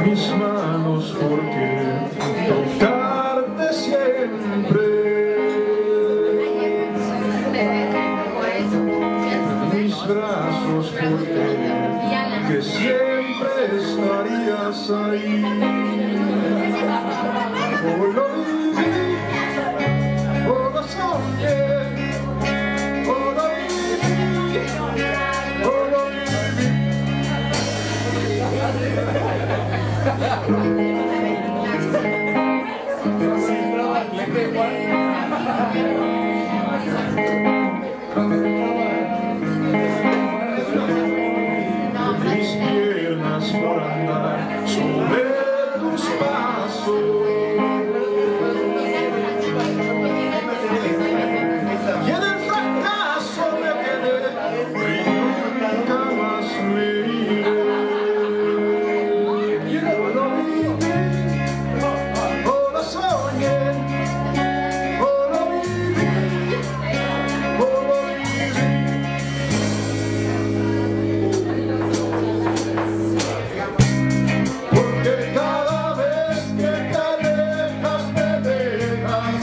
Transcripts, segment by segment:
Mis manos porque tocarte siempre, mis brazos porque que siempre estarías ahí. Oh, lo viví, oh, lo soñé, oh, lo viví, oh, lo viví. Mis piernas por andar sobre tus pasos, y en el fracaso me quedé y nunca más me iré. Lo viví, oh, lo soñé, oh, lo viví, oh, lo viví. Porque cada vez que te alejas me dejas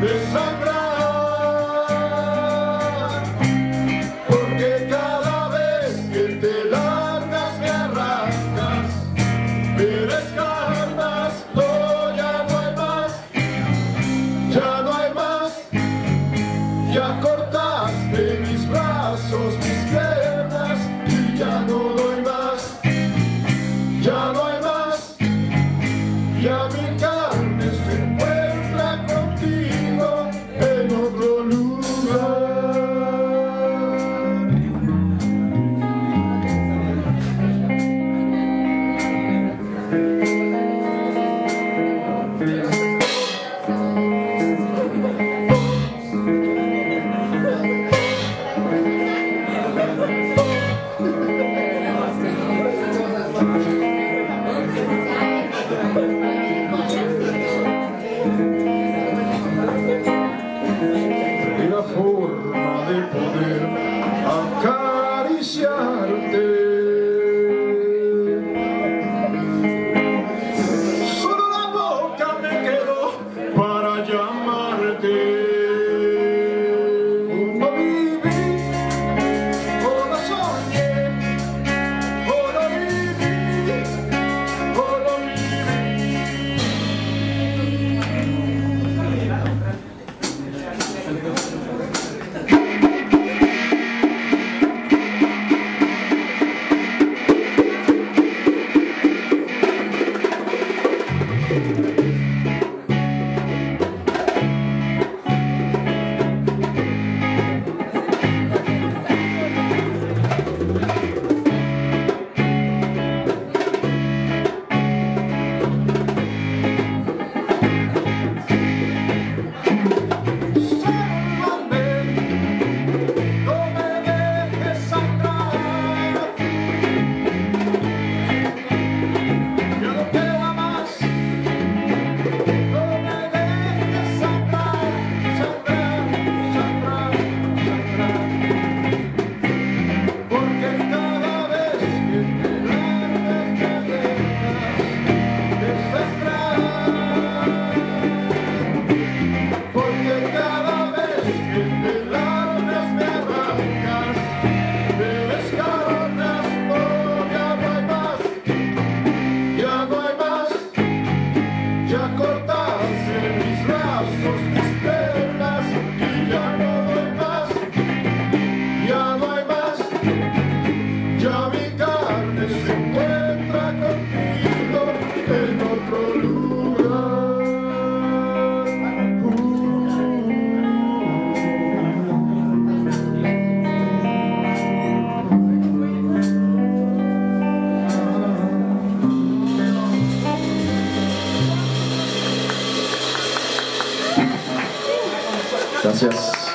desangrar. Porque cada vez que te largas me arrancas, me descartas. No, ya no hay más, ya no hay más. Ya cortaste mis brazos, mis piernas, y ya no doy más. Ya no hay más, ya mi carne se encuentra contigo en otro lugar. Y la forma de poder acariciarte, solo la boca me quedó para llamarte. Lo viví, oh, lo soñé, oh, lo viví, oh, lo viví. Gracias.